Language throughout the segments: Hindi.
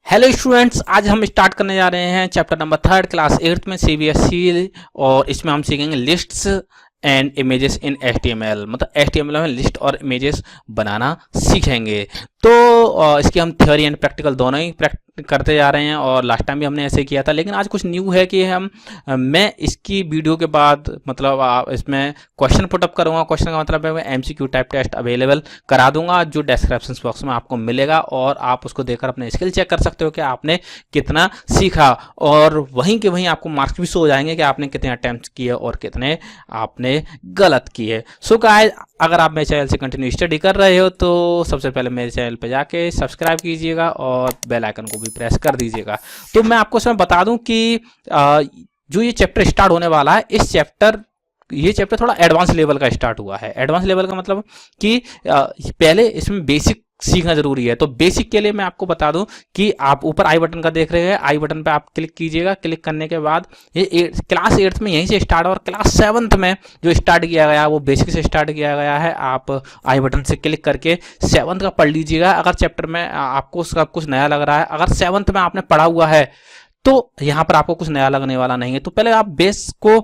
हेलो स्टूडेंट्स, आज हम स्टार्ट करने जा रहे हैं चैप्टर नंबर 3 क्लास 8 में सीबीएसई। और इसमें हम सीखेंगे lists and images in HTML. मतलब एचटीएमएल में लिस्ट और इमेजेस बनाना सीखेंगे। तो इसकी हम थ्योरी एंड प्रैक्टिकल दोनों ही करते जा रहे हैं और लास्ट टाइम भी हमने ऐसे किया था। लेकिन आज कुछ न्यू है कि मैं इसकी वीडियो के बाद मतलब इसमें क्वेश्चन पुटअप करूंगा। क्वेश्चन का मतलब है मैं एमसीक्यू टाइप टेस्ट अवेलेबल करा दूंगा जो डिस्क्रिप्शन बॉक्स में आपको मिलेगा, और आप उसको देखकर अपने स्किल चेक कर सकते हो कि आपने कितना सीखा, और वहीं के वहीं आपको मार्क्स भी शो हो जाएंगे कि आपने कितने अटेम्प्ट किए और कितने आपने गलत किए। सो गाइस, अगर आप मेरे चैनल से कंटिन्यू स्टडी कर रहे हो तो सबसे पहले मेरे चैनल पे जाके सब्सक्राइब कीजिएगा और बेल आइकन को भी प्रेस कर दीजिएगा। तो मैं आपको इसमें बता दूं कि जो ये चैप्टर स्टार्ट होने वाला है, ये चैप्टर थोड़ा एडवांस लेवल का स्टार्ट हुआ है। एडवांस लेवल का मतलब कि पहले इसमें बेसिक सीखना जरूरी है। तो बेसिक के लिए मैं आपको बता दूं कि आप ऊपर आई बटन का देख रहे हैं, आई बटन पे आप क्लिक कीजिएगा। क्लिक करने के बाद ये क्लास 8 में यहीं से स्टार्ट, और क्लास 7 में जो स्टार्ट किया गया वो बेसिक से स्टार्ट किया गया है। आप आई बटन से क्लिक करके 7 का पढ़ लीजिएगा। अगर चैप्टर में आपको सब कुछ नया लग रहा है, अगर 7 में आपने पढ़ा हुआ है तो यहाँ पर आपको कुछ नया लगने वाला नहीं है। तो पहले आप बेस को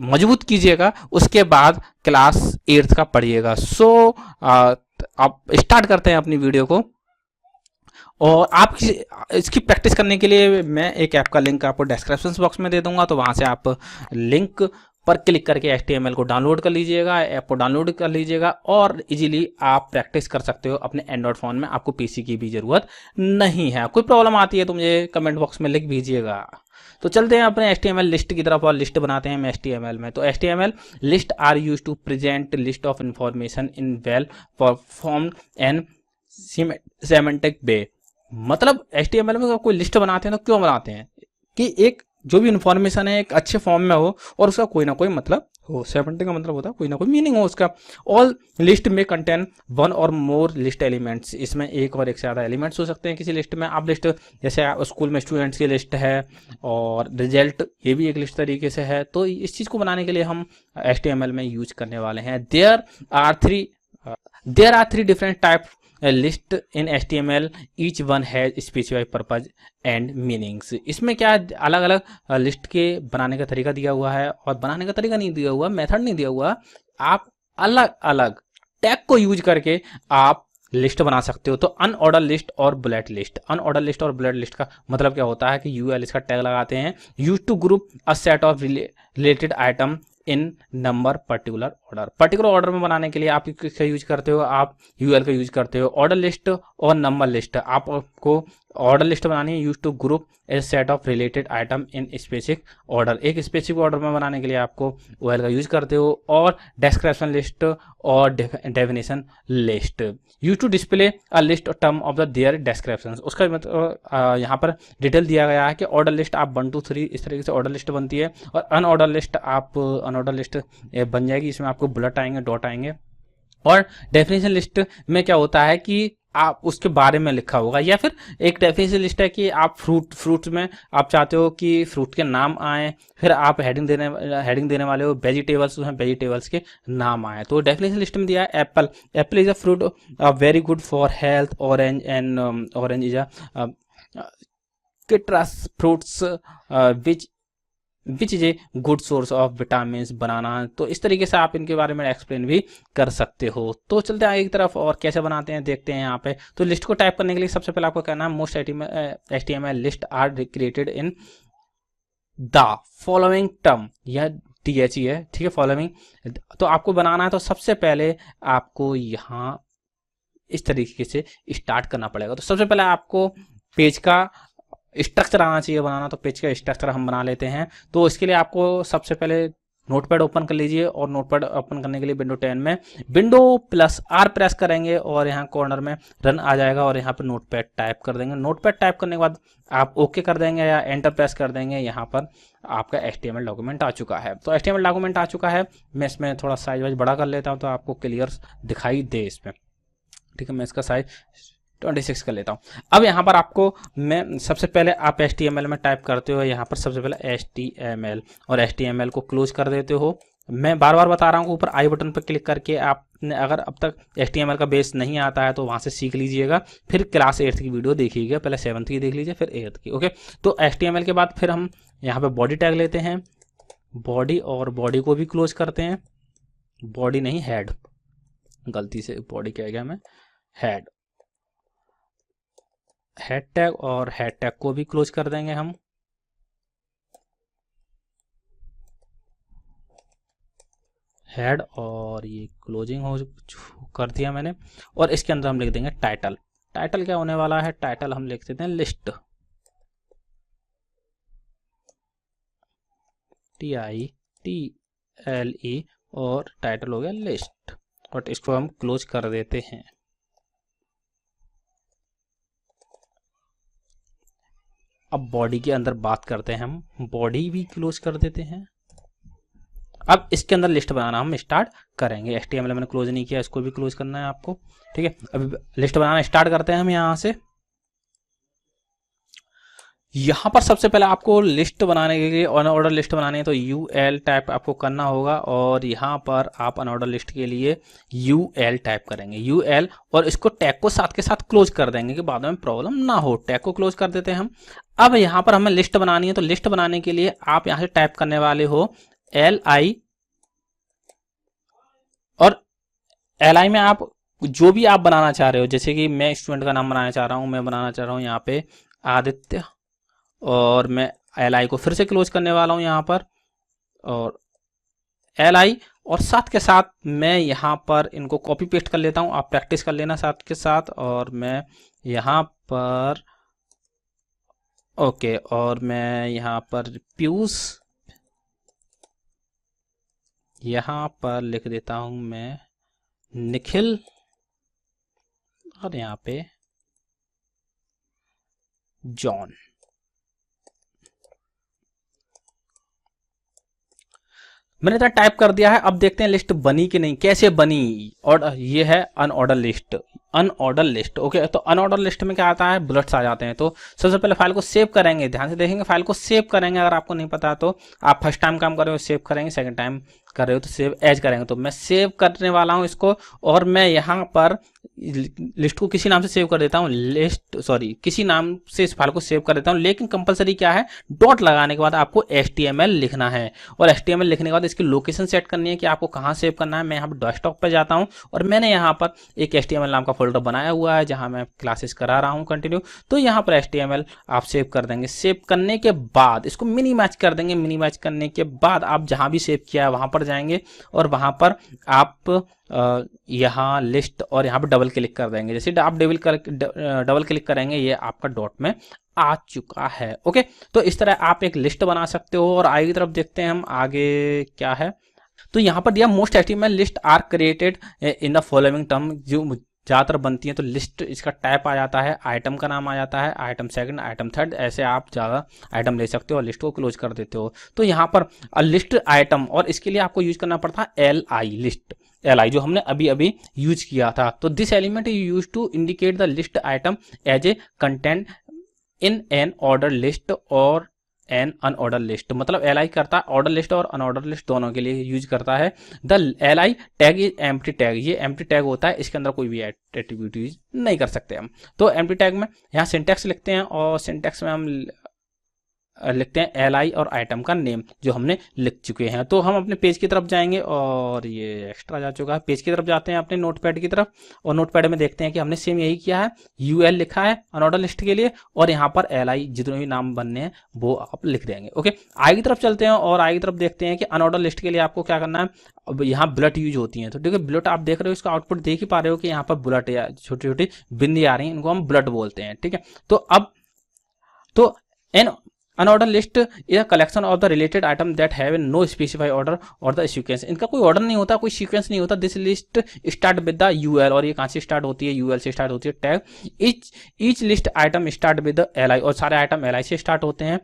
मजबूत कीजिएगा, उसके बाद क्लास 8 का पढ़िएगा। सो आप स्टार्ट करते हैं अपनी वीडियो को। और आप इसकी प्रैक्टिस करने के लिए मैं एक ऐप का लिंक आपको डिस्क्रिप्शन बॉक्स में दे दूंगा, तो वहां से आप लिंक पर क्लिक करके HTML को डाउनलोड कर लीजिएगा, ऐप को डाउनलोड कर लीजिएगा, और इजीली आप प्रैक्टिस कर सकते हो अपने एंड्रॉयड फ़ोन में। आपको पीसी की भी ज़रूरत नहीं है। कोई प्रॉब्लम आती है तो मुझे कमेंट बॉक्स में लिख दीजिएगा। तो चलते हैं अपने HTML लिस्ट की तरफ और लिस्ट बनाते हैं हम HTML में। तो HTML list are use to present list of information in well performed and semantic way. मतलब HTML में कोई लिस्ट बनाते हैं तो क्यों बनाते हैं कि एक जो भी इंफॉर्मेशन है एक अच्छे फॉर्म में हो और उसका कोई ना कोई मतलब हो। सेमेंटिक का मतलब होता है कोई ना कोई मीनिंग हो उसका। ऑल लिस्ट में कंटेन वन और मोर लिस्ट एलिमेंट्स। इसमें एक और एक से ज़्यादा एलिमेंट्स हो सकते हैं किसी लिस्ट में। आप लिस्ट जैसे स्कूल में स्टूडेंट्स की लिस्ट है और रिजल्ट, ये भी एक लिस्ट तरीके से है। तो इस चीज़ को बनाने के लिए हम HTML में यूज करने वाले हैं। There are three different type list in HTML, each one has specified purpose and meanings. इसमें क्या अलग अलग लिस्ट के बनाने का तरीका दिया हुआ है, और बनाने का तरीका नहीं दिया हुआ, मेथड नहीं दिया हुआ। आप अलग अलग टैग को यूज करके आप लिस्ट बना सकते हो। तो अनऑर्डर लिस्ट और बुलेट लिस्ट। अनऑर्डर लिस्ट और बुलेट लिस्ट का मतलब क्या होता है कि UL इसका टैग लगाते हैं, use to group a set of related item in number particular order में बनाने के लिए आप किसका यूज करते हो, आप UL का यूज करते हो। ऑर्डर लिस्ट और नंबर लिस्ट, आपको ऑर्डर लिस्ट बनानी है, use to group a set of related item in specific order. एक स्पेसिफिक ऑर्डर में बनाने के लिए आपको OL का यूज करते हो। और डिस्क्रिप्शन लिस्ट और definition list, use to display a list term of the their description. उसका मतलब यहाँ पर डिटेल दिया गया है कि ऑर्डर लिस्ट आप 1 2 3 इस तरीके से ऑर्डर लिस्ट बनती है, और अनऑर्डर लिस्ट बन जाएगी। इसमें आपको बुलेट आएंगे, डॉट आएंगे। और डेफिनेशन लिस्ट में क्या होता है कि आप उसके बारे में लिखा होगा, या फिर एक डेफिनेशन लिस्ट है कि आप फ्रूट में आप चाहते हो कि फ्रूट के नाम आए, फिर आप हेडिंग देने वाले हो वेजिटेबल्स, उसमें वेजिटेबल्स के नाम आए। तो डेफिनेशन लिस्ट में दिया है apple is a fruit very good for health. Orange is a citrus fruits which is a good source of vitamin. Banana, तो इस तरीके से आप इनके बारे में एक्सप्लेन भी कर सकते हो। तो चलते हैं एक तरफ और कैसे बनाते हैं देखते हैं यहाँ पे। तो लिस्ट को टाइप करने के लिए सबसे पहले आपको कहना है most HTML list are created in the following term. यह THE है, ठीक है, फॉलोइंग। तो आपको बनाना है तो सबसे पहले आपको यहाँ इस तरीके से स्टार्ट करना पड़ेगा। तो सबसे पहले आपको पेज का स्ट्रक्चर आना चाहिए बनाना। तो पेज का स्ट्रक्चर हम बना लेते हैं। तो इसके लिए आपको सबसे पहले नोटपैड ओपन कर लीजिए, और नोटपैड ओपन करने के लिए विंडो 10 में Window+R प्रेस करेंगे और यहाँ कॉर्नर में रन आ जाएगा, और यहाँ पर नोटपैड टाइप कर देंगे। नोटपैड टाइप करने के बाद आप ओके कर देंगे या एंटर प्रेस कर देंगे। यहाँ पर आपका HTML डॉक्यूमेंट आ चुका है। तो HTML डॉक्यूमेंट आ चुका है। मैं इसमें थोड़ा साइज वाइज बड़ा कर लेता हूँ तो आपको क्लियर दिखाई दे इसमें, ठीक है। मैं इसका साइज 26 कर लेता हूँ। अब यहाँ पर आपको मैं सबसे पहले आप HTML में टाइप करते हो, यहाँ पर सबसे पहले HTML, और HTML को क्लोज कर देते हो। मैं बार बार बता रहा हूँ ऊपर आई बटन पर क्लिक करके आप आपने अगर अब तक HTML का बेस नहीं आता है तो वहाँ से सीख लीजिएगा, फिर क्लास 8th की वीडियो देखिएगा, पहले 7th की देख लीजिए फिर 8th की। ओके, तो HTML के बाद फिर हम यहाँ पे बॉडी टैग लेते हैं, बॉडी, और बॉडी को भी क्लोज करते हैं, बॉडी नहीं हेड, गलती से बॉडी कह गया मैं, हेड टैग, और हेड टैग को भी क्लोज कर देंगे हम। हेड, और ये क्लोजिंग हो कर दिया मैंने। और इसके अंदर हम लिख देंगे टाइटल। टाइटल क्या होने वाला है, टाइटल हम लिख देते हैं लिस्ट, TITLE, और टाइटल हो गया लिस्ट, और इसको हम क्लोज कर देते हैं। अब बॉडी के अंदर बात करते हैं हम, बॉडी भी क्लोज कर देते हैं। अब इसके अंदर लिस्ट बनाना हम स्टार्ट करेंगे। HTML मैंने क्लोज नहीं किया, इसको भी क्लोज करना है आपको, ठीक है। अभी लिस्ट बनाना स्टार्ट करते हैं हम यहाँ से। यहाँ पर सबसे पहले आपको लिस्ट बनाने के लिए अनऑर्डर लिस्ट बनानी है तो UL टाइप आपको करना होगा, और यहाँ पर आप अनऑर्डर लिस्ट के लिए UL टाइप करेंगे, UL, और इसको टैग को साथ के साथ क्लोज कर देंगे कि बाद में प्रॉब्लम ना हो। टैग को क्लोज कर देते हैं हम। अब यहाँ पर हमें लिस्ट बनानी है, तो लिस्ट बनाने के लिए आप यहाँ से टाइप करने वाले हो LI, और LI में आप जो भी आप बनाना चाह रहे हो, जैसे कि मैं स्टूडेंट का नाम बनाना चाह रहा हूँ, मैं बनाना चाह रहा हूँ यहाँ पे आदित्य, और मैं LI को फिर से क्लोज करने वाला हूँ यहाँ पर, और LI, और साथ के साथ मैं यहाँ पर इनको कॉपी पेस्ट कर लेता हूँ, आप प्रैक्टिस कर लेना साथ के साथ। और मैं यहाँ पर ओके, और मैं यहाँ पर पीयूष, यहाँ पर लिख देता हूँ मैं निखिल, और यहाँ पे जॉन। मैंने इतना टाइप कर दिया है। अब देखते हैं लिस्ट बनी कि नहीं, कैसे बनी। और ये है unordered list, unordered list. Okay, तो अनऑर्डर लिस्ट में क्या आता है, बुलेट्स आ जाते हैं। तो सबसे पहले फाइल को सेव करेंगे, ध्यान से देखेंगे, फाइल को सेव करेंगे। अगर आपको नहीं पता तो आप फर्स्ट टाइम काम कर रहे हो सेव करेंगे, सेकंड टाइम कर रहे हो तो सेव एज करेंगे। तो मैं सेव करने वाला हूं इसको, और मैं यहाँ पर लिस्ट को किसी नाम से सेव कर देता हूँ, किसी नाम से इस फाइल को सेव कर देता हूँ। लेकिन कंपलसरी क्या है, डॉट लगाने के बाद आपको HTML लिखना है, और HTML लिखने के बाद इसकी लोकेशन सेट करनी है कि आपको कहाँ सेव करना है। मैं यहाँ पर डेस्कटॉप पर जाता हूँ, और मैंने यहाँ पर एक HTML नाम का फोल्डर बनाया हुआ है जहाँ मैं क्लासेस करा रहा हूँ कंटिन्यू। तो यहाँ पर HTML आप सेव कर देंगे। सेव करने के बाद इसको मिनिमाइज कर देंगे। मिनिमाइज करने के बाद आप जहाँ भी सेव किया है वहाँ पर जाएंगे, और वहाँ पर आप यहाँ लिस्ट, और यहाँ पर डबल क्लिक कर देंगे। जैसे आप डबल क्लिक करेंगे ये आपका डॉट में आ चुका है। ओके, तो इस तरह आप एक लिस्ट बना सकते हो। और आगे की तरफ देखते हैं हम आगे क्या है। तो यहाँ पर दिया most HTML list are created in the following term, जो ज़्यादातर बनती है। तो लिस्ट इसका टाइप आ जाता है, आइटम का नाम आ जाता है, आइटम सेकंड, आइटम थर्ड, ऐसे आप ज़्यादा आइटम ले सकते हो और लिस्ट को क्लोज कर देते हो। तो यहाँ पर लिस्ट आइटम, और इसके लिए आपको यूज करना पड़ता है LI, लिस्ट LI, जो हमने अभी अभी यूज किया था। तो this element is use to indicate the list item as a content in an order list और एन अनऑर्डर लिस्ट। मतलब LI करता है ऑर्डर लिस्ट और अनऑर्डर लिस्ट दोनों के लिए यूज करता है। The LI tag is empty tag, ये एम्प्टी टैग होता है, इसके अंदर कोई भी एट्रीब्यूट यूज नहीं कर सकते हम। तो एम्प्टी टैग में यहाँ सिंटैक्स लिखते हैं, और सिंटैक्स में हम लिखते हैं LI और आइटम का नेम जो हमने लिख चुके हैं। तो हम अपने पेज की तरफ जाएंगे, और ये एक्स्ट्रा जा चुका है। पेज की तरफ जाते हैं अपने नोटपैड की तरफ, और नोटपैड में देखते हैं कि हमने सेम यही किया है, UL लिखा है अनऑर्डर लिस्ट के लिए, और यहाँ पर LI जितने भी नाम बनने हैं वो आप लिख देंगे। ओके, आगे की तरफ चलते हैं, और आगे की तरफ देखते हैं कि अनऑर्डर लिस्ट के लिए आपको क्या करना है। अब यहाँ बुलेट यूज होती हैं, तो देखिए बुलेट आप देख रहे हो, इसका आउटपुट देख ही पा रहे हो कि यहाँ पर बुलेट या छोटी छोटी बिंदी आ रही हैं, इनको हम बुलेट बोलते हैं। ठीक है, तो अब तो an unorder list is a collection of the related item that have no specify order और द सीक्वेंस। इनका कोई ऑर्डर नहीं होता, कोई सीक्वेंस नहीं होता। This list start with the UL, और ये कहाँ से स्टार्ट होती है, UL से स्टार्ट होती है tag. Each list item start with the LI, और सारे आइटम LI से स्टार्ट होते हैं।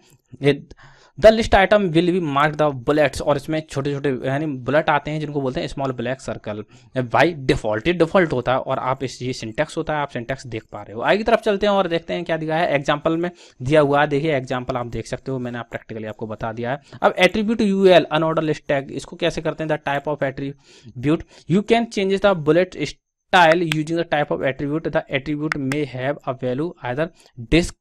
The list item will be mark the bullets, और इसमें छोटे छोटे यानी बुलेट आते हैं जिनको बोलते हैं small black circle by default. ये डिफॉल्ट होता है और आप इस ये सिंटेक्स होता है, आप सिंटेक्स देख पा रहे हो। आगे की तरफ चलते हैं और देखते हैं क्या दिया है। एग्जाम्पल में दिया हुआ है, देखिए एग्जाम्पल आप देख सकते हो, मैंने आप प्रैक्टिकली आपको बता दिया है। अब attribute UL unorder list tag, इसको कैसे करते हैं। The type of attribute you can change the bullet style using the type of attribute. The attribute में have a value either disc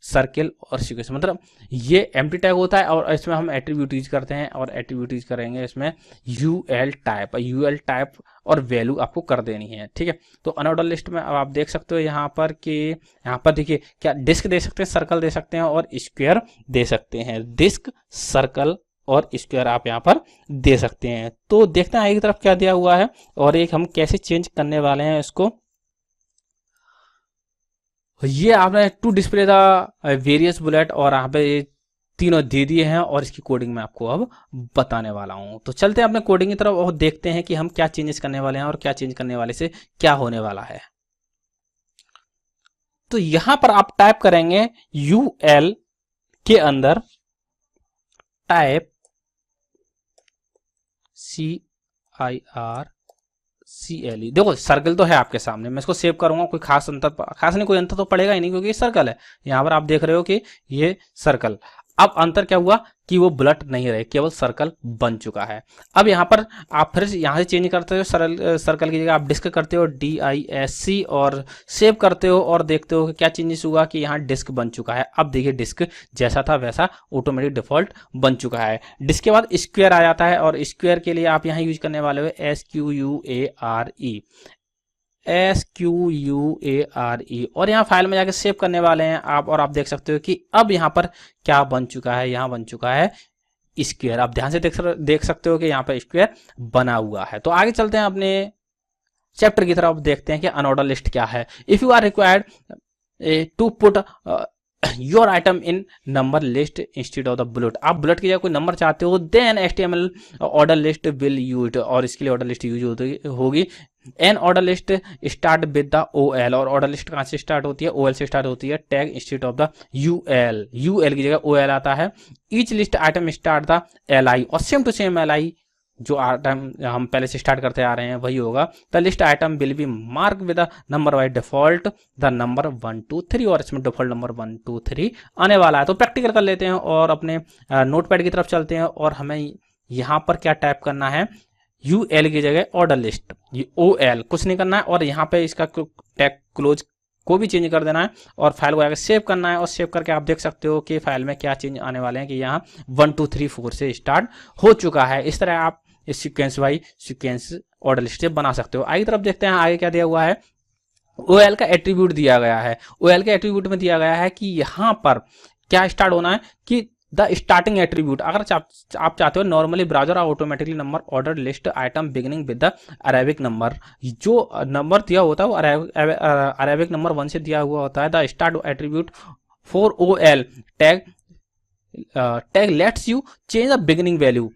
circle or sequence, मतलब ये एम्प्टी टैग होता है और इसमें हम एट्रीब्यूट यूज करते हैं और एट्रीब्यूट यूज करेंगे इसमें यूएल टाइप और वैल्यू आपको कर देनी है, ठीक है। तो अनऑर्डर लिस्ट में अब आप देख सकते हो यहाँ पर कि यहाँ पर देखिए क्या डिस्क दे सकते हैं, सर्कल दे सकते हैं और स्क्वायर दे सकते हैं। डिस्क, सर्कल और स्क्वायर आप यहाँ पर दे सकते हैं। तो देखते हैं आगे की तरफ क्या दिया हुआ है और एक हम कैसे चेंज करने वाले हैं इसको। ये आपने to display the various bullet और यहाँ पे तीनों दे दिए हैं और इसकी कोडिंग मैं आपको अब बताने वाला हूं। तो चलते हैं अपने कोडिंग की तरफ और देखते हैं कि हम क्या चेंजेस करने वाले हैं और क्या चेंज करने वाले से क्या होने वाला है। तो यहां पर आप टाइप करेंगे यूएल के अंदर टाइप CIRCLE। देखो सर्कल तो है आपके सामने, मैं इसको सेव करूंगा, कोई खास नहीं, कोई अंतर तो पड़ेगा ही नहीं क्योंकि ये सर्कल है। यहां पर आप देख रहे हो कि ये सर्कल, अब अंतर क्या हुआ कि वो बुलेट नहीं रहे, केवल सर्कल बन चुका है। अब यहाँ पर आप फिर यहाँ से चेंज करते हो, सर्कल की जगह आप डिस्क करते हो DISC और सेव करते हो और देखते हो कि क्या चेंजेस हुआ कि यहाँ डिस्क बन चुका है। अब देखिए डिस्क जैसा था वैसा ऑटोमेटिक डिफॉल्ट बन चुका है। डिस्क के बाद स्क्वायर आ जाता है और स्क्वायर के लिए आप यहाँ यूज करने वाले हो SQUARE और यहाँ फाइल में जाके सेव करने वाले हैं आप। और आप देख सकते हो कि अब यहाँ पर क्या बन चुका है, यहाँ बन चुका है स्क्वायर। आप ध्यान से देख सकते हो कि यहाँ पर स्क्वायर बना हुआ है। तो आगे चलते हैं अपने चैप्टर की तरफ, देखते हैं कि अनऑर्डर लिस्ट क्या है। If you are required to put your item in number list instead of the bullet, आप बुलेट की जगह कोई नंबर चाहते हो, then HTML order list will use, और इसके लिए ऑर्डर लिस्ट यूज होगी। An order list start with the OL, और ऑर्डर लिस्ट कहां से स्टार्ट होती है, OL से स्टार्ट होती है। Tag instead of the UL की जगह OL आता है। Each list item start the LI, और सेम टू सेम LI जो आइटम हम पहले से स्टार्ट करते आ रहे हैं वही होगा। The list item will be mark with the number by default the number 1 2 3, और इसमें डिफॉल्ट नंबर 1 2 3 आने वाला है। तो प्रैक्टिकल कर लेते हैं और अपने नोटपैड की तरफ चलते हैं और हमें यहाँ पर क्या टाइप करना है, UL की जगह ऑर्डर लिस्ट, OL कुछ नहीं करना है और यहाँ पे इसका टैग क्लोज को भी चेंज कर देना है और फाइल को आगे सेव करना है। और सेव करके आप देख सकते हो कि फाइल में क्या चेंज आने वाले हैं कि यहाँ 1 2 3 4 से स्टार्ट हो चुका है। इस तरह आप इस sequence by sequence order list बना सकते हो। आगे तरफ देखते हैं आगे क्या दिया हुआ है। OL का एट्रीब्यूट दिया गया है। OL के एट्रीब्यूट में दिया गया है कि यहाँ पर क्या स्टार्ट होना है कि द स्टार्टिंग एट्रीब्यूट, अगर आप चाहते हो normally browser automatically number order list item beginning with the Arabic number, जो नंबर दिया होता है वो अरेबिक नंबर 1 से दिया हुआ होता है। The start attribute for OL tag lets you change the beginning value,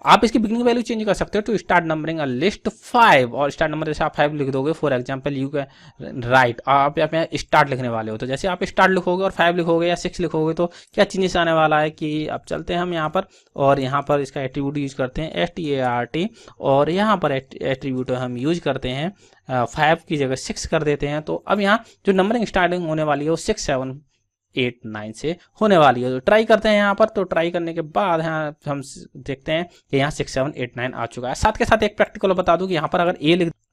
आप इसकी बिगिनिंग वैल्यू चेंज कर सकते हो to start numbering a list 5, और स्टार्ट नंबर जैसे आप 5 लिख दोगे, for example you can write, आप यहाँ स्टार्ट लिखने वाले हो तो जैसे आप स्टार्ट लिखोगे और 5 लिखोगे या 6 लिखोगे तो क्या चेंजेस आने वाला है कि अब चलते हैं हम यहाँ पर और यहाँ पर इसका एट्रीब्यूट यूज करते हैं START, और यहाँ पर एट्रीब्यूट हम यूज करते हैं 5 की जगह 6 कर देते हैं। तो अब यहाँ जो नंबरिंग स्टार्टिंग होने वाली है वो 6 7 8 9 से होने वाली है। तो ट्राई करते हैं यहाँ पर, तो ट्राई करने के बाद यहाँ हम देखते हैं कि यहाँ 6 7 8 9 आ चुका है। साथ के साथ एक प्रैक्टिकल बता दूं कि यहाँ पर अगर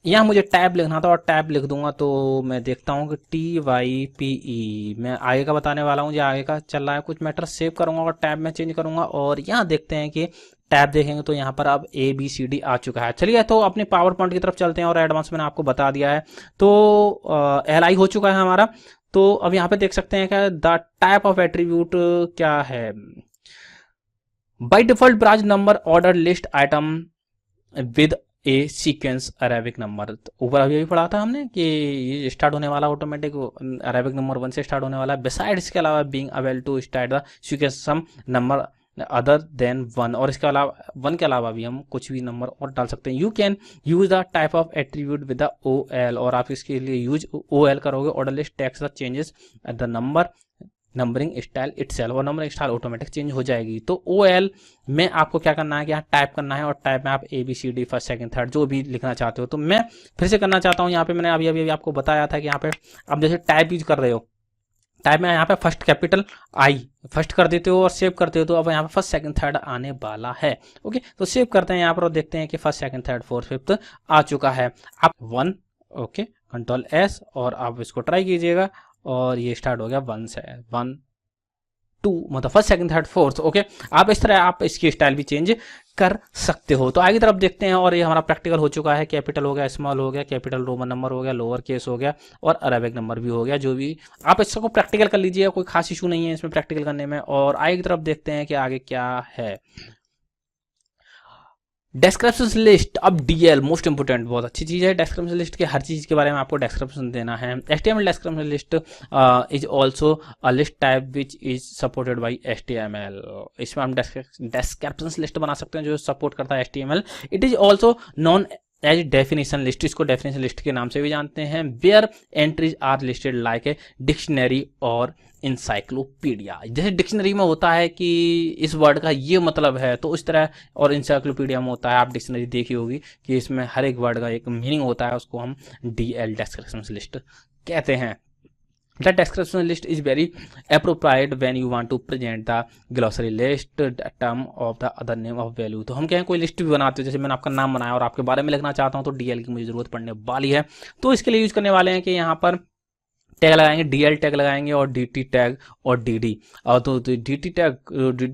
यहाँ मुझे टैब लिखना था और टैब लिख दूंगा तो मैं देखता हूँ कि TYPE मैं आगे का बताने वाला हूँ, जो आगे का चल रहा है कुछ मैटर सेव करूंगा और टैब में चेंज करूंगा और यहाँ देखते हैं कि टैब देखेंगे तो यहाँ पर अब ABCD आ चुका है। चलिए तो अपने पावर पॉइंट की तरफ चलते हैं और एडवांस मैंने आपको बता दिया है। तो LI हो चुका है हमारा। तो अब यहाँ पे देख सकते हैं क्या द टाइप ऑफ एट्रीब्यूट क्या है, by default branch number order list item with A sequence Arabic number. ऊपर अभी पढ़ा था हमने कि ये स्टार्ट होने वाला ऑटोमेटिक अरेबिक नंबर 1 से स्टार्ट होने वाला है। बिसाइड इसके अलावा being able to start the sequence some number other than 1, और इसके अलावा 1 के अलावा भी हम कुछ भी नंबर और डाल सकते हैं। You can use the type of attribute with the OL, और आप इसके लिए यूज OL करोगे order list text the changes the number numbering style itself, और नंबरिंग स्टाइल ऑटोमेटिक चेंज हो जाएगी। तो OL में आपको क्या करना है कि यहाँ टाइप करना है, और टाइप में आप ABCD फर्स्ट सेकंड थर्ड जो भी लिखना चाहते हो। तो मैं फिर से करना चाहता हूँ, यहाँ पे मैंने अभी आपको बताया था कि यहाँ पे आप जैसे टाइप यूज कर रहे हो, टाइप में यहाँ पे फर्स्ट कैपिटल I फर्स्ट कर देते हो और सेव करते हो, तो अब यहाँ पे फर्स्ट सेकंड थर्ड आने वाला है। ओके, तो सेव करते हैं यहाँ पर और देखते हैं कि first second third fourth fifth आ चुका है। आप 1, ओके, कंट्रोल S, और आप इसको ट्राई कीजिएगा, और ये स्टार्ट हो गया 1 से, 1 2, मतलब first second third fourth. Okay, आप इस तरह आप इसकी स्टाइल भी चेंज कर सकते हो। तो आगे तरफ देखते हैं, और ये हमारा प्रैक्टिकल हो चुका है। कैपिटल हो गया, स्मॉल हो गया, कैपिटल रोमन नंबर हो गया, लोअर केस हो गया, और अरेबिक नंबर भी हो गया। जो भी आप इसको प्रैक्टिकल कर लीजिए, कोई खास इशू नहीं है इसमें प्रैक्टिकल करने में। और आगे की तरफ देखते हैं कि आगे क्या है। डिस्क्रिप्शन लिस्ट, अब DL मोस्ट इंपोर्टेंट, बहुत अच्छी चीज है। डिस्क्रिप्शन लिस्ट के हर चीज के बारे में आपको डिस्क्रिप्शन देना है। HTML description list is also a list type which is supported by HTML। इसमें हम डिस्क्रिप्शन लिस्ट बना सकते हैं जो सपोर्ट करता है HTML। It is also known as definition list, इसको डेफिनेशन लिस्ट के नाम से भी जानते हैं। Where entries are listed like a dictionary और इंसाइक्लोपीडिया। जैसे डिक्शनरी में होता है कि इस वर्ड का ये मतलब है, तो उस तरह, और इंसाइक्लोपीडिया में होता है, आप डिक्शनरी देखी होगी कि इसमें हर एक वर्ड का एक मीनिंग होता है, उसको हम DL डिस्क्रिप्शन लिस्ट कहते हैं। The description list is very appropriate when you want to present the glossary list term of the other name of value। तो हम क्या है, कोई लिस्ट भी बनाते हो, जैसे मैंने आपका नाम बनाया और आपके बारे में लिखना चाहता हूँ, तो DL की मुझे जरूरत पड़ने वाली है। तो इसके लिए यूज करने वाले हैं कि यहाँ पर टैग लगाएंगे, DL टैग लगाएंगे, और DT टैग और DD। और तो DT tag,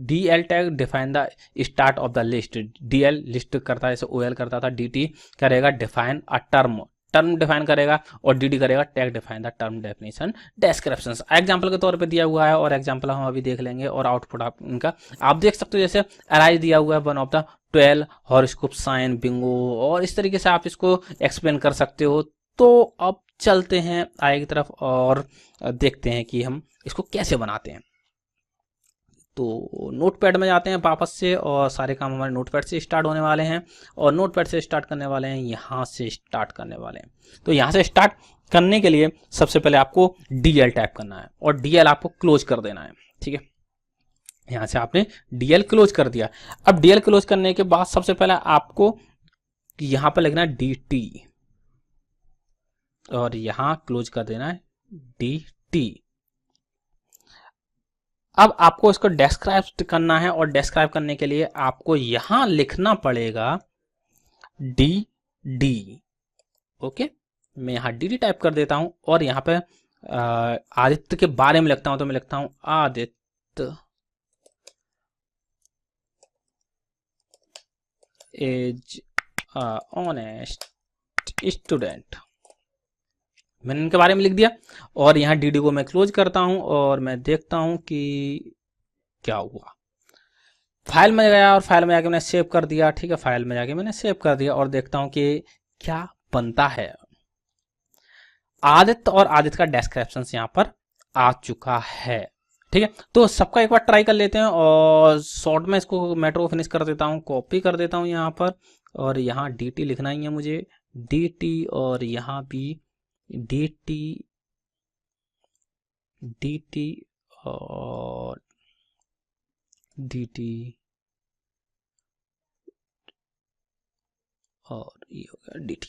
DL tag define the start of the list. DL list करता है, जैसे OL करता था, DT करेगा डिफाइन अ टर्म डिफाइन करेगा, और DD करेगा tag define the term definition descriptions. Example के तौर पे दिया हुआ है, और एग्जांपल हम अभी देख लेंगे, और आउटपुट आप इनका आप देख सकते हो। जैसे अराइज दिया हुआ है 1 of the 12 horoscope sign bingo, और इस तरीके से आप इसको एक्सप्लेन कर सकते हो। तो अब चलते हैं आगे की तरफ और देखते हैं कि हम इसको कैसे बनाते हैं। तो नोटपैड में जाते हैं वापस से, और सारे काम हमारे नोटपैड से स्टार्ट होने वाले हैं, और नोटपैड से स्टार्ट करने वाले हैं, यहाँ से स्टार्ट करने वाले हैं। तो यहाँ से स्टार्ट करने के लिए सबसे पहले आपको DL टाइप करना है, और DL आपको क्लोज कर देना है। ठीक है, यहाँ से आपने DL क्लोज कर दिया। अब DL क्लोज करने के बाद सबसे पहले आपको यहाँ पर लिखना है DT, और यहाँ क्लोज कर देना है DT। अब आपको इसको डिस्क्राइब करना है, और डिस्क्राइब करने के लिए आपको यहां लिखना पड़ेगा DD। ओके, मैं यहां DD टाइप कर देता हूं, और यहां पे आदित्य के बारे में लिखता हूं, तो मैं लिखता हूं आदित्य इज ऑनेस्ट स्टूडेंट। मैंने इनके बारे में लिख दिया, और यहाँ DD को मैं क्लोज करता हूं, और मैं देखता हूं कि क्या हुआ। फाइल में गया, और फाइल में जाके मैंने सेव कर दिया। ठीक है, फाइल में जाके मैंने सेव कर दिया, और देखता हूं कि क्या बनता है। आदित्य और आदित्य का डिस्क्रिप्शन यहाँ पर आ चुका है। ठीक है, तो सबका एक बार ट्राई कर लेते हैं, और शॉर्ट में इसको मेट्रो फिनिश कर देता हूँ, कॉपी कर देता हूँ यहाँ पर, और यहाँ DT लिखना ही है मुझे, DT, और यहाँ भी DT और DT, और ये हो गया DT।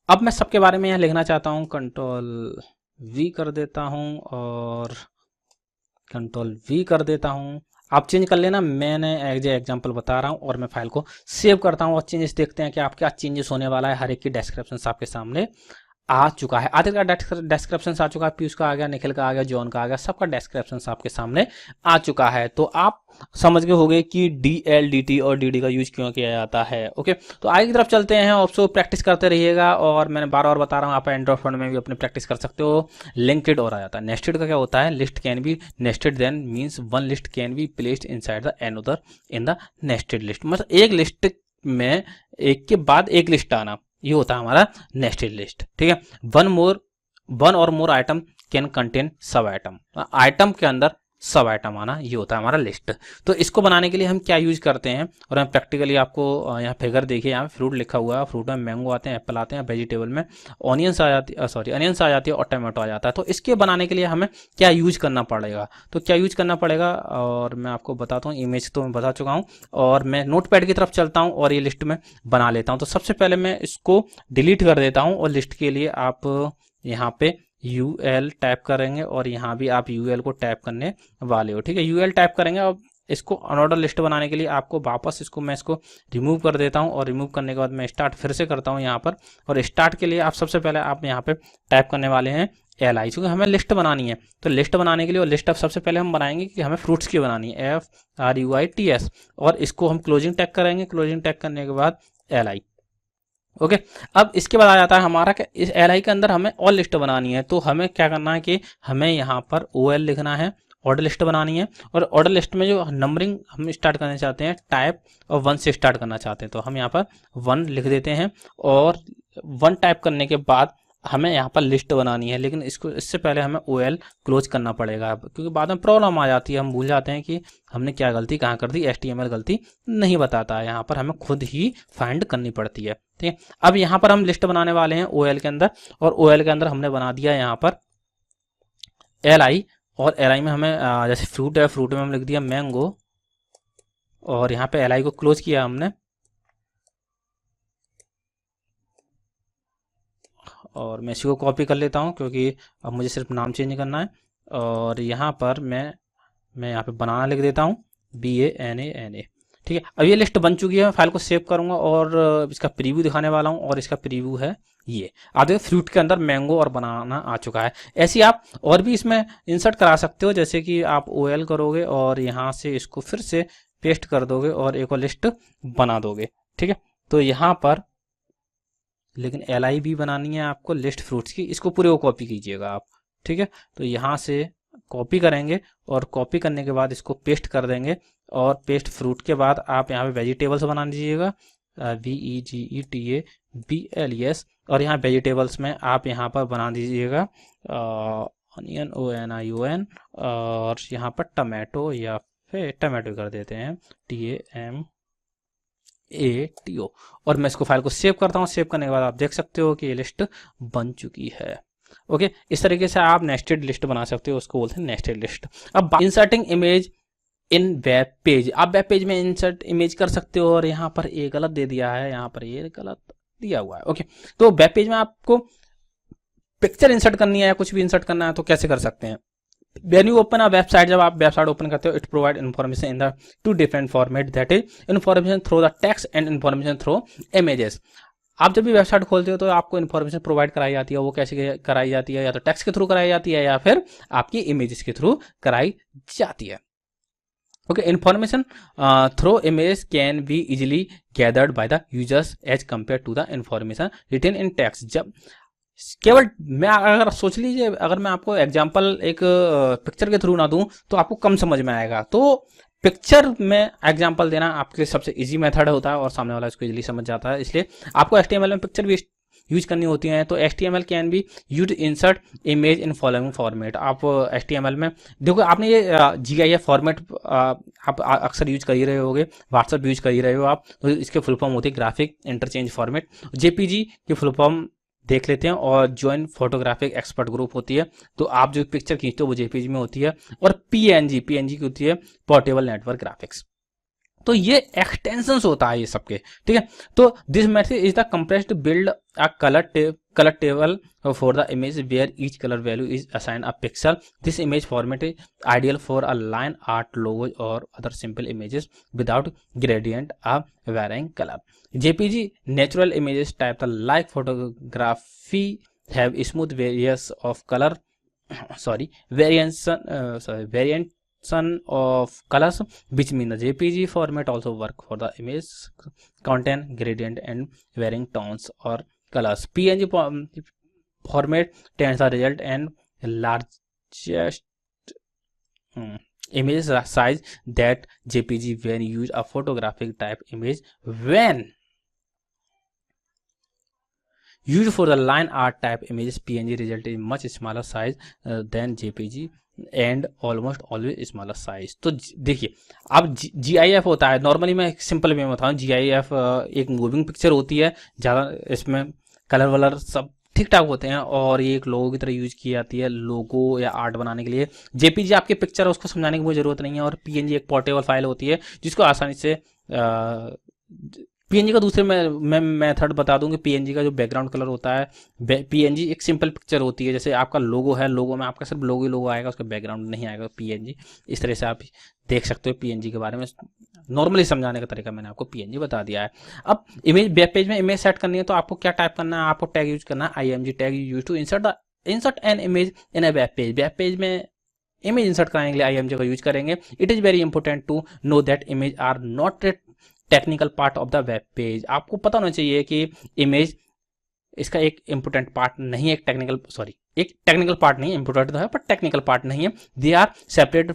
अब मैं सबके बारे में यहाँ लिखना चाहता हूँ, कंट्रोल V कर देता हूँ, और कंट्रोल V कर देता हूँ। आप चेंज कर लेना, मैंने एज एग्जांपल बता रहा हूँ, और मैं फाइल को सेव करता हूँ, और चेंजेस देखते हैं कि आप क्या चेंजेस होने वाला है। हर एक की डिस्क्रिप्शन आपके सामने आ चुका है। आदित्य का डिस्क्रिप्शन आ चुका है, पीयूष का आ गया, निखिल का आ गया, जॉन का आ गया, सबका डिस्क्रिप्शन आपके सामने आ चुका है। तो आप समझ गए होंगे कि DL, DT और DD का यूज क्यों किया जाता है। ओके, तो आगे की तरफ चलते हैं, ऑप्शो प्रैक्टिस करते रहिएगा, और मैंने बार बार बता रहा हूँ, आप एंड्रॉइड फोन में भी अपनी प्रैक्टिस कर सकते हो। लिंक्ड और आ जाता है। नेस्टेड का क्या होता है, list can be nested then means one list can be placed inside the another in the nested list. मतलब एक लिस्ट में एक के बाद एक लिस्ट आना, ये होता है हमारा नेस्टेड लिस्ट। ठीक है, वन और मोर आइटम कैन कंटेन सब आइटम। आइटम के अंदर सब आइटम आना, ये होता है हमारा लिस्ट। तो इसको बनाने के लिए हम क्या यूज करते हैं, और हम प्रैक्टिकली आपको यहाँ फिगर देखिए, यहाँ फ्रूट लिखा हुआ है, फ्रूट में मैंगो आते हैं, एप्पल आते हैं, वेजिटेबल में ऑनियंस आ जाती है, सॉरी अनियंस आ जाती है और टमाटो आ जाता है। तो इसके बनाने के लिए हमें क्या यूज करना पड़ेगा, तो क्या यूज करना पड़ेगा, और मैं आपको बताता हूँ। इमेज तो मैं बता चुका हूँ, और मैं नोटपैड की तरफ चलता हूँ और ये लिस्ट में बना लेता हूँ। तो सबसे पहले मैं इसको डिलीट कर देता हूँ, और लिस्ट के लिए आप यहाँ पे UL टाइप करेंगे, और यहाँ भी आप UL को टाइप करने वाले हो, ठीक है। UL टाइप करेंगे। अब इसको अनऑर्डर लिस्ट बनाने के लिए आपको वापस मैं इसको रिमूव कर देता हूँ, और रिमूव करने के बाद मैं स्टार्ट फिर से करता हूँ यहाँ पर। और स्टार्ट के लिए आप सबसे पहले आप यहाँ पे टाइप करने वाले हैं LI, क्योंकि हमें लिस्ट बनानी है। तो लिस्ट बनाने के लिए, और लिस्ट अब सबसे पहले हम बनाएंगे कि हमें फ्रूट्स की बनानी है, FRUITS, और इसको हम क्लोजिंग टैग करेंगे। क्लोजिंग टैग करने के बाद LI, ओके। अब इसके बाद आ जाता है हमारा कि इस LI के अंदर हमें और लिस्ट बनानी है। तो हमें क्या करना है कि हमें यहाँ पर OL लिखना है, ऑर्डर लिस्ट बनानी है। और ऑर्डर लिस्ट में जो नंबरिंग हम स्टार्ट करना चाहते हैं, टाइप और 1 से स्टार्ट करना चाहते हैं, तो हम यहाँ पर 1 लिख देते हैं। और 1 टाइप करने के बाद हमें यहाँ पर लिस्ट बनानी है, लेकिन इससे पहले हमें OL क्लोज करना पड़ेगा, क्योंकि बाद में प्रॉब्लम आ जाती है, हम भूल जाते हैं कि हमने क्या गलती कहाँ कर दी। HTML गलती नहीं बताता है, यहाँ पर हमें खुद ही फाइंड करनी पड़ती है, ठीक है। अब यहाँ पर हम लिस्ट बनाने वाले हैं OL के अंदर, और OL के अंदर हमने बना दिया यहाँ पर LI, और LI में हमें जैसे फ्रूट है, फ्रूट में हम लिख दिया मैंगो, और यहाँ पे LI को क्लोज किया हमने, और मैं इसी को कॉपी कर लेता हूँ, क्योंकि अब मुझे सिर्फ नाम चेंज करना है। और यहाँ पर मैं यहाँ पे बनाना लिख देता हूँ, BANANA, ठीक है। अब ये लिस्ट बन चुकी है, मैं फाइल को सेव करूंगा और इसका प्रीव्यू दिखाने वाला हूँ, और इसका प्रीव्यू है ये। आप देखो फ्रूट के अंदर मैंगो और बनाना आ चुका है। ऐसे आप और भी इसमें इंसर्ट करा सकते हो, जैसे कि आप OL करोगे और यहाँ से इसको फिर से पेस्ट कर दोगे और एक और लिस्ट बना दोगे, ठीक है। तो यहाँ पर लेकिन LI भी बनानी है आपको लिस्ट फ्रूट्स की, इसको पूरे को कॉपी कीजिएगा आप, ठीक है। तो यहाँ से कॉपी करेंगे, और कॉपी करने के बाद इसको पेस्ट कर देंगे, और पेस्ट फ्रूट के बाद आप यहाँ पे वेजिटेबल्स बना दीजिएगा, VEGETABLES, और यहाँ वेजिटेबल्स में आप यहाँ पर बना दीजिएगा ऑनियन, ONION, और यहाँ पर टमाटो, या फिर टमाटो कर देते हैं TAMATO, और मैं इसको फाइल को सेव करता हूँ। सेव करने के बाद आप देख सकते हो कि ये लिस्ट बन चुकी है, ओके। इस तरीके से आप नेस्टेड लिस्ट बना सकते हो, उसको बोलते हैं नेस्टेड लिस्ट। अब inserting image in web page, आप वेब पेज में इंसर्ट इमेज कर सकते हो, और यहाँ पर ये गलत दे दिया है, यहाँ पर ये गलत दिया हुआ है, ओके। तो वेब पेज में आपको पिक्चर इंसर्ट करनी है या कुछ भी इंसर्ट करना है, तो कैसे कर सकते हैं। When you open a website, जब आप वेबसाइट ओपन करते हो, it provide information in the 2 different format, that is information through the text and information through images. आप जब भी वेबसाइट खोलते हो तो आपको इन्फॉर्मेशन प्रोवाइड कराई जाती है, वो कैसे कराई जाती है, या तो टेक्स्ट के थ्रू कराई जाती है, या फिर आपकी इमेजेस के थ्रू कराई जाती है, okay. Information through image can be easily gathered by the users as compare to the information written in text. जब केवल मैं अगर सोच लीजिए, अगर मैं आपको एग्जांपल एक पिक्चर के थ्रू ना दूं तो आपको कम समझ में आएगा। तो पिक्चर में एग्जांपल देना आपके सबसे इजी मेथड होता है, और सामने वाला इसको इजीली समझ जाता है। इसलिए आपको HTML में पिक्चर भी यूज करनी होती है। तो HTML can be use insert image in following format. आप HTML में देखो, आपने ये GIF फॉर्मेट आप अक्सर यूज कर ही रहे होगे, व्हाट्सएप यूज कर ही रहे हो आप, तो इसके फुल फॉर्म होती है ग्राफिक इंटरचेंज फॉर्मेट। JPG की फुल फॉर्म देख लेते हैं, और ज्वाइन फोटोग्राफिक एक्सपर्ट ग्रुप होती है। तो आप जो पिक्चर खींचते हो वो JPG में होती है, और PNG की होती है पोर्टेबल नेटवर्क ग्राफिक्स। तो ये एक्सटेंशंस होता है ये सबके, ठीक है। तो this method is the compressed build a colour table for the image where each colour value is assign a pixel. This image format is ideal for a line art, logo और other simple images without gradient a varying color. JPG natural images type like photography have smooth variance of color variation of colors, which mean the JPG format also work for the image content gradient and varying tones or colors. PNG format tends the result and largest image size that JPG when use a photographic type image when use for the line art type images PNG result is much smaller size than JPG and almost always smaller size. तो देखिए, अब GIF होता है, नॉर्मली मैं सिंपल वे में बताऊँ, GIF एक मूविंग पिक्चर होती है, ज़्यादा इसमें कलर वलर सब ठीक ठाक होते हैं और ये एक लोगो की तरह यूज की जाती है लोगो या आर्ट बनाने के लिए। जेपीजी आपकी पिक्चर है, उसको समझाने की कोई ज़रूरत नहीं है। और पीएनजी एक पोर्टेबल फाइल होती है जिसको आसानी से पीएनजी का दूसरे मैं मेथड बता दूं कि पीएनजी का जो बैकग्राउंड कलर होता है, पीएनजी एक सिंपल पिक्चर होती है, जैसे आपका लोगो है, लोगो में आपका सिर्फ लोगो ही लोगो आएगा, उसका बैकग्राउंड नहीं आएगा पीएनजी। इस तरह से आप देख सकते हो पीएनजी के बारे में, नॉर्मली समझाने का तरीका मैंने आपको पीएनजी बता दिया है। अब इमेज वेब पेज में इमेज सेट करनी है तो आपको क्या टाइप करना है, आपको टैग यूज करना है IMG tag use to insert an image in a web page. Web page में इमेज इंसर्ट कराने के लिए IMG का यूज करेंगे। It is very important to know that image are not technical part of the web page. आपको पता होना चाहिए कि इमेज इसका एक इंपॉर्टेंट पार्ट नहीं है, एक टेक्निकल पार्ट नहीं है, इंपॉर्टेंट तो है पर टेक्निकल पार्ट नहीं है। They are separate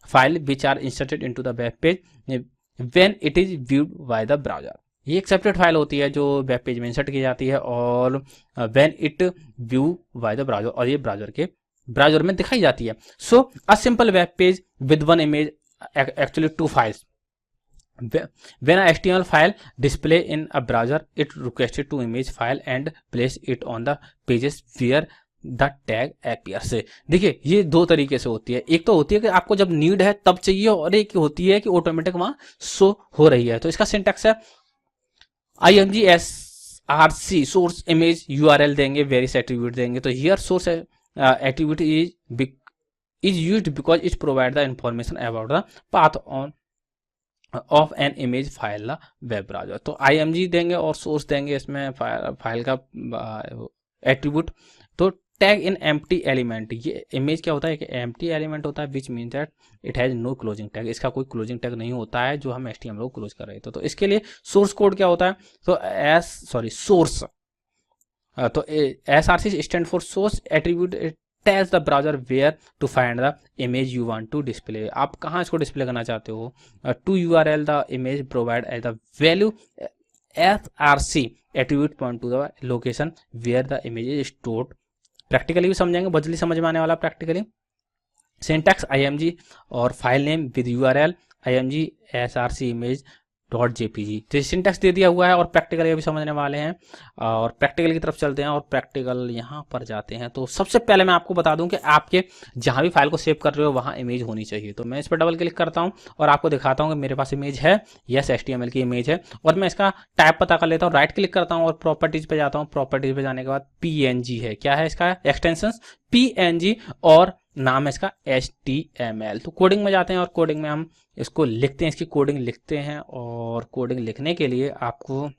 file which are inserted into the web page when it is viewed by the browser. ये एक सेपरेट फाइल होती है जो वेब पेज में इंसर्ट की जाती है और when it view by the browser, और ये ब्राउजर में दिखाई जाती है। So a simple web page with one image actually two files. When a HTML file display in a browser, it requested to image file and place it on the pages where the tag appears। से देखिए, ये दो तरीके से होती है। एक तो होती है कि आपको जब नीड है तब चाहिए, और एक होती है कि ऑटोमेटिक वहां शो हो रही है। तो इसका सिंटैक्स है IMG SRC source image URL देंगे, वेरियस एट्रीब्यूट देंगे। तो here source attribute is used because it provide the information about the path of an image file the web browser. तो IMG देंगे और सोर्स देंगे इसमें फाइल का एट्रीब्यूट। तो टैग इन एम्प्टी एलिमेंट, ये इमेज क्या होता है कि एम्प्टी एलिमेंट होता है which mean that it has no closing tag. इसका कोई क्लोजिंग टैग नहीं होता है जो हम HTML को क्लोज कर रहे थे। तो इसके लिए सोर्स कोड क्या होता है, तो सोर्स, तो SRC stand for source attribute tells the browser where to find the image you want to display। आप कहाँ इसको डिस्प्ले करना चाहते हो। to URL the image provide as the value SRC attribute point to the location where the image is stored। Practically भी समझेंगे, बजली समझ में आने वाला प्रैक्टिकली। सिंटैक्स IMG और file name with URL IMG SRC image .jpg। तो सिंटैक्स दे दिया हुआ है और प्रैक्टिकल अभी समझने वाले हैं, और प्रैक्टिकल की तरफ चलते हैं और प्रैक्टिकल यहाँ पर जाते हैं। तो सबसे पहले मैं आपको बता दूं कि आपके जहाँ भी फाइल को सेव कर रहे हो वहाँ इमेज होनी चाहिए। तो मैं इस पर डबल क्लिक करता हूँ और आपको दिखाता हूँ कि मेरे पास इमेज है, यस HTML की इमेज है। और मैं इसका टाइप पता कर लेता हूँ, राइट क्लिक करता हूँ और प्रॉपर्टीज पे जाता हूँ। प्रॉपर्टीज पे जाने के बाद PNG है, क्या है इसका एक्सटेंशन PNG, और नाम है इसका HTML। तो कोडिंग में जाते हैं और कोडिंग में हम इसको लिखते हैं, इसकी कोडिंग लिखते हैं। और कोडिंग लिखने के लिए आपको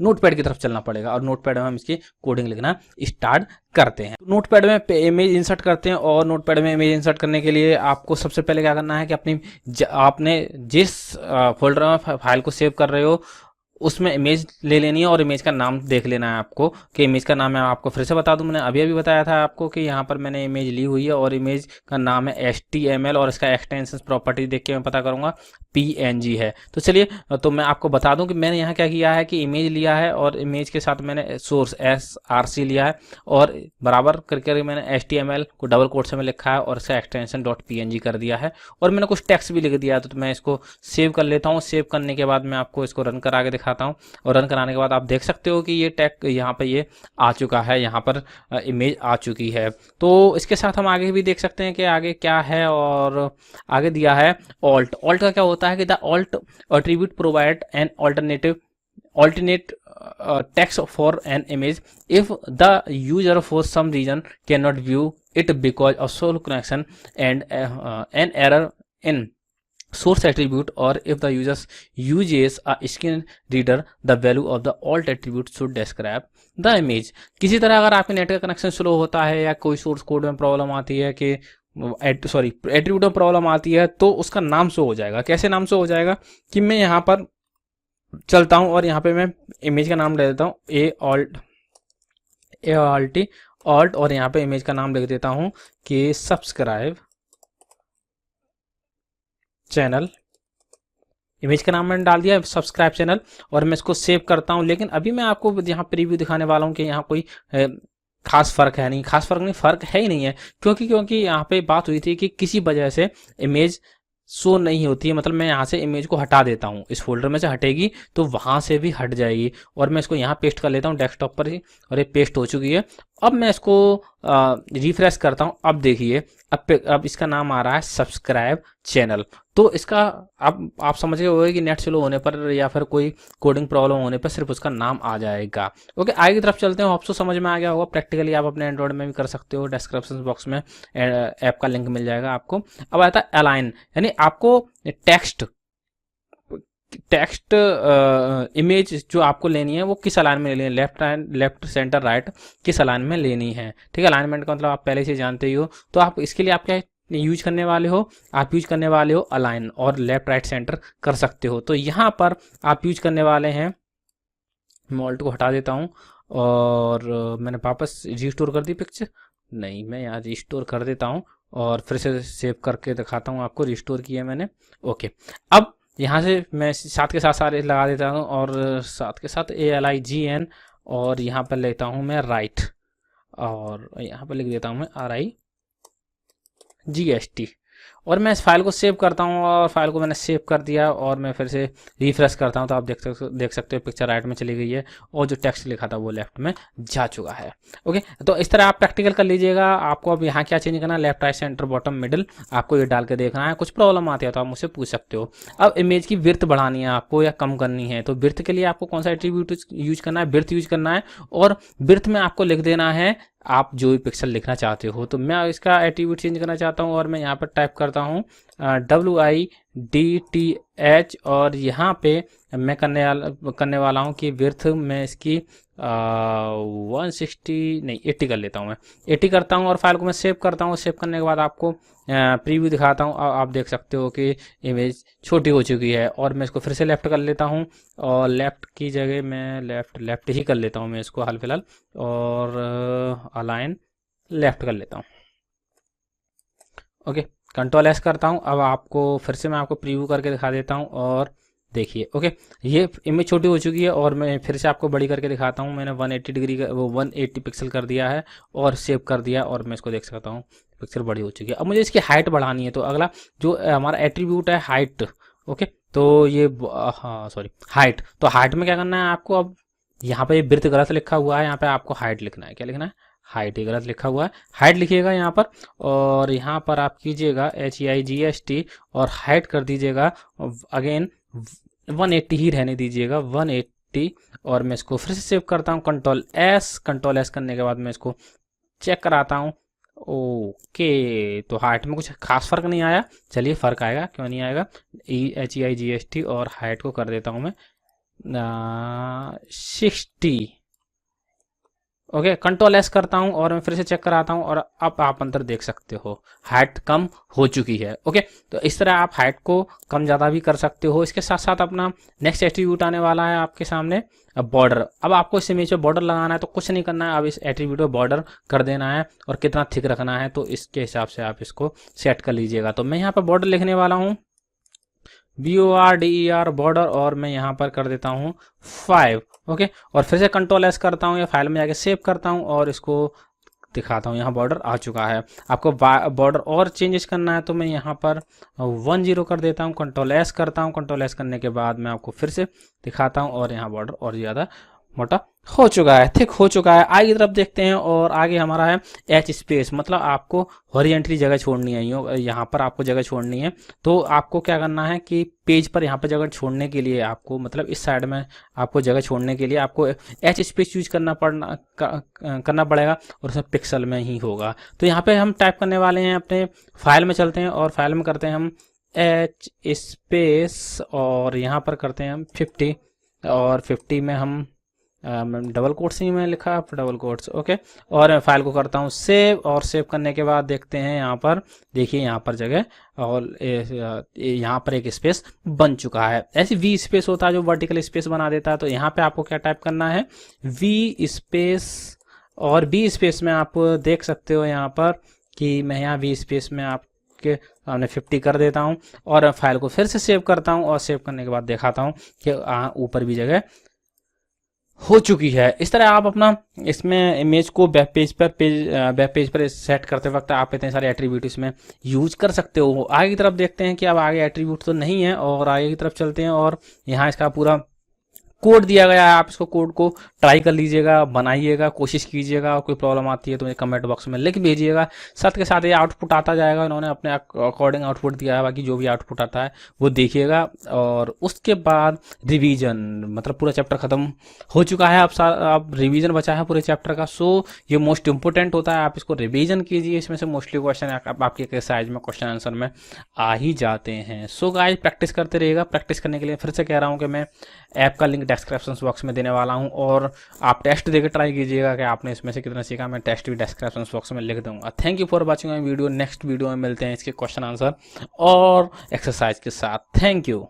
नोटपैड की तरफ चलना पड़ेगा और नोटपैड में हम इसकी कोडिंग लिखना स्टार्ट करते हैं। नोटपैड में इमेज इंसर्ट करते हैं और नोटपैड में इमेज इंसर्ट करने के लिए आपको सबसे पहले क्या करना है कि आपने जिस फोल्डर में फाइल को सेव कर रहे हो उसमें इमेज ले लेनी है और इमेज का नाम देख लेना है आपको कि इमेज का नाम मैं आपको फिर से बता दूं, मैंने अभी बताया था आपको कि यहाँ पर मैंने इमेज ली हुई है और इमेज का नाम है HTML और इसका एक्सटेंशन प्रॉपर्टी देख के मैं पता करूंगा PNG है। तो चलिए, तो मैं आपको बता दूं कि मैंने यहाँ क्या किया है कि इमेज लिया है और इमेज के साथ मैंने सोर्स SRC लिया है और बराबर करके मैंने HTML को डबल कोट से में लिखा है और इसका एक्सटेंशन .png कर दिया है और मैंने कुछ टेक्स्ट भी लिख दिया है। तो मैं इसको सेव कर लेता हूँ। सेव करने के बाद मैं आपको इसको रन करा के दिखाता हूँ और रन कराने के बाद आप देख सकते हो कि ये टैग यहाँ पे ये आ चुका है, यहाँ पर इमेज आ चुकी है। तो इसके साथ हम आगे भी देख सकते हैं कि आगे क्या है, और आगे दिया है ऑल्ट। ऑल्ट का क्या होता है कि the alt attribute provide an alternate text for an image if the user for some reason cannot view it because of slow connection and an error in source attribute, or if the user uses a screen reader the value of the alt attribute should describe the image। किसी तरह अगर आपके नेट का कनेक्शन स्लो होता है या कोई सोर्स कोड में प्रॉब्लम आती है कि एट्रीब्यूट में प्रॉब्लम आती है तो उसका नाम शो हो जाएगा। कैसे नाम शो हो जाएगा कि मैं यहाँ पर चलता हूँ और यहाँ पे मैं इमेज का नाम ले देता हूँ alt और यहाँ पे इमेज का नाम लिख देता हूँ कि सब्सक्राइब चैनल इमेज का नाम मैंने डाल दिया सब्सक्राइब चैनल, और मैं इसको सेव करता हूँ। लेकिन अभी मैं आपको यहाँ प्रीव्यू दिखाने वाला हूँ कि यहाँ कोई खास फर्क है नहीं, खास फर्क नहीं, फर्क है ही नहीं है। क्योंकि यहाँ पे बात हुई थी कि किसी वजह से इमेज शो नहीं होती है, मतलब मैं यहाँ से इमेज को हटा देता हूँ, इस फोल्डर में से हटेगी तो वहां से भी हट जाएगी। और मैं इसको यहाँ पेस्ट कर लेता हूँ डेस्कटॉप पर ही, और ये पेस्ट हो चुकी है। अब मैं इसको रिफ्रेश करता हूँ। अब देखिए अब इसका नाम आ रहा है सब्सक्राइब चैनल। तो इसका अब आप समझ गए होंगे कि नेट स्लो होने पर या फिर कोई कोडिंग प्रॉब्लम होने पर सिर्फ उसका नाम आ जाएगा। ओके, आगे की तरफ चलते हैं। आपको समझ में आ गया होगा, प्रैक्टिकली आप अपने एंड्रॉइड में भी कर सकते हो। डिस्क्रिप्शन बॉक्स में ऐप का लिंक मिल जाएगा आपको। अब आता है अलाइन, यानी आपको टेक्स्ट इमेज जो आपको लेनी है वो किस अलाइन में लेनी है, लेफ्ट सेंटर राइट किस अलाइन में लेनी है। ठीक है, अलाइनमेंट का मतलब आप पहले से जानते ही हो। तो आप इसके लिए आप क्या यूज करने वाले हो, आप यूज करने वाले हो अलाइन, और लेफ्ट राइट सेंटर कर सकते हो। तो यहाँ पर आप यूज करने वाले हैं, मैं ऑल्ट को हटा देता हूँ और मैंने वापस रिस्टोर कर दी पिक्चर, नहीं मैं यहाँ रिस्टोर कर देता हूँ और फिर से सेव करके दिखाता हूँ आपको, रिस्टोर किया मैंने। ओके, अब यहाँ से मैं साथ के साथ सारे लगा देता हूँ, और साथ के साथ ALIGN, और यहाँ पर लेता हूँ मैं राइट, और यहाँ पर लिख देता हूँ मैं RIGST, और मैं इस फाइल को सेव करता हूँ। और फाइल को मैंने सेव कर दिया, और मैं फिर से रिफ्रेश करता हूँ तो आप देख सकते हो पिक्चर राइट में चली गई है, और जो टेक्स्ट लिखा था वो लेफ्ट में जा चुका है। ओके, तो इस तरह आप प्रैक्टिकल कर लीजिएगा। आपको अब यहाँ क्या चेंज करना है, left right centre bottom middle, आपको ये डाल के देखना है। कुछ प्रॉब्लम आती है तो आप मुझसे पूछ सकते हो। अब इमेज की विड्थ बढ़ानी है आपको या कम करनी है, तो विड्थ के लिए आपको कौन सा एट्रीब्यूट यूज करना है, विड्थ यूज करना है। और विड्थ में आपको लिख देना है आप जो भी पिक्सल लिखना चाहते हो। तो मैं इसका एट्रीब्यूट चेंज करना चाहता हूँ, और मैं यहाँ पर टाइप करता हूँ WIDTH, और यहाँ पे मैं करने वाला हूँ कि विड्थ में इसकी 160 नहीं 80 कर लेता हूँ। मैं 80 करता हूँ और फाइल को मैं सेव करता हूँ। सेव करने के बाद आपको प्रीव्यू दिखाता हूँ। आप देख सकते हो कि इमेज छोटी हो चुकी है, और मैं इसको फिर से लेफ्ट कर लेता हूँ, और लेफ्ट की जगह मैं लेफ्ट ही कर लेता हूँ मैं इसको हाल फिलहाल, और अलाइन लेफ्ट कर लेता हूँ। ओके, कंट्रोल S करता हूँ। अब आपको फिर से मैं आपको प्रीव्यू करके दिखा देता हूँ, और देखिए ओके ये इमेज छोटी हो चुकी है, और मैं फिर से आपको बड़ी करके दिखाता हूँ। मैंने 180 डिग्री का वो 180 पिक्सल कर दिया है और सेव कर दिया, और मैं इसको देख सकता हूँ पिक्सल बड़ी हो चुकी है। अब मुझे इसकी हाइट बढ़ानी है, तो अगला जो हमारा एट्रीब्यूट है हाइट। ओके, तो ये हाँ सॉरी हाइट, तो हाइट में क्या करना है आपको, अब यहाँ पे विड्थ गलत लिखा हुआ है, यहाँ पे आपको हाइट लिखना है। क्या लिखना है, हाइट, ही गलत लिखा हुआ है, हाइट लिखिएगा यहाँ पर, और यहाँ पर आप कीजिएगा HIGST और हाइट कर दीजिएगा अगेन 180 ही रहने दीजिएगा 180। और मैं इसको फिर से सेव करता हूँ, कंट्रोल S करने के बाद मैं इसको चेक कराता हूँ। ओके, तो हाइट में कुछ खास फर्क नहीं आया। चलिए फर्क आएगा, क्यों नहीं आएगा, HIGST और हाइट को कर देता हूँ मैं 60। ओके, कंट्रोल S करता हूं और मैं फिर से चेक कराता हूं, और अब आप अंदर देख सकते हो हाइट कम हो चुकी है। ओके, तो इस तरह आप हाइट को कम ज़्यादा भी कर सकते हो। इसके साथ साथ अपना नेक्स्ट एट्रीब्यूट आने वाला है आपके सामने, बॉर्डर। अब आपको इस इमेज पे बॉर्डर लगाना है, तो कुछ नहीं करना है, अब इस एट्रीब्यूट पे बॉर्डर कर देना है, और कितना थिक रखना है तो इसके हिसाब से आप इसको सेट कर लीजिएगा। तो मैं यहाँ पर बॉर्डर लिखने वाला हूँ BORDER बॉर्डर, और मैं यहाँ पर कर देता हूँ 5। ओके, और फिर से कंट्रोल S करता हूँ या फाइल में जाके सेव करता हूँ, और इसको दिखाता हूँ। यहाँ बॉर्डर आ चुका है। आपको बॉर्डर और चेंजेस करना है, तो मैं यहाँ पर 10 कर देता हूँ, कंट्रोल S करता हूँ। कंट्रोल S करने के बाद मैं आपको फिर से दिखाता हूँ, और यहाँ बॉर्डर और ज़्यादा मोटा हो चुका है, थिक हो चुका है। आगे की तरफ देखते हैं, और आगे हमारा है H स्पेस, मतलब आपको हॉरिजॉन्टली जगह छोड़नी है, यहाँ पर आपको जगह छोड़नी है। तो आपको क्या करना है कि पेज पर यहाँ पर जगह छोड़ने के लिए आपको, मतलब इस साइड में आपको जगह छोड़ने के लिए आपको H स्पेस यूज करना पड़ेगा, और उसमें पिक्सल में ही होगा। तो यहाँ पे हम टाइप करने वाले हैं, अपने फाइल में चलते हैं, और फाइल में करते हैं हम H स्पेस, और यहाँ पर करते हैं हम 50, और 50 में हम डबल कोट्स ही में लिखा डबल कोट्स। ओके, और फाइल को करता हूँ सेव, और सेव करने के बाद देखते हैं यहाँ पर, देखिए यहाँ पर जगह, और यहाँ पर एक स्पेस बन चुका है। ऐसे V स्पेस होता है जो वर्टिकल स्पेस बना देता है। तो यहाँ पे आपको क्या टाइप करना है, V स्पेस, और B स्पेस में आप देख सकते हो यहाँ पर कि मैं यहाँ V स्पेस में आपके हमने 50 कर देता हूँ और फाइल को फिर से सेव करता हूँ और सेव करने के बाद दिखाता हूँ कि ऊपर भी जगह हो चुकी है। इस तरह आप अपना इसमें इमेज को वेब पेज पर सेट करते वक्त आप इतने सारे एट्रीब्यूट इसमें यूज कर सकते हो। आगे की तरफ देखते हैं कि अब आगे एट्रीब्यूट तो नहीं है और आगे की तरफ चलते हैं और यहाँ इसका पूरा कोड दिया गया है। आप इसको कोड को ट्राई कर लीजिएगा, बनाइएगा, कोशिश कीजिएगा। कोई प्रॉब्लम आती है तो मुझे कमेंट बॉक्स में लिख भेजिएगा। साथ के साथ ये आउटपुट आता जाएगा, इन्होंने अपने अकॉर्डिंग आउटपुट दिया है, बाकी जो भी आउटपुट आता है वो देखिएगा। और उसके बाद रिवीजन, मतलब पूरा चैप्टर खत्म हो चुका है, अब रिवीजन बचा है पूरे चैप्टर का। सो ये मोस्ट इंपोर्टेंट होता है, आप इसको रिवीजन कीजिए। इसमें से मोस्टली क्वेश्चन आपके एक्सरसाइज में क्वेश्चन आंसर में आ ही जाते हैं। सो गाइस प्रैक्टिस करते रहिएगा। प्रैक्टिस करने के लिए फिर से कह रहा हूँ कि मैं ऐप का लिंक डिस्क्रिप्शन बॉक्स में देने वाला हूं और आप टेस्ट देकर ट्राई कीजिएगा कि आपने इसमें से कितना सीखा। मैं टेस्ट भी डिस्क्रिप्शन बॉक्स में लिख दूंगा। Thank you for watching my video. Next video में मिलते हैं इसके क्वेश्चन आंसर और एक्सरसाइज के साथ। Thank you.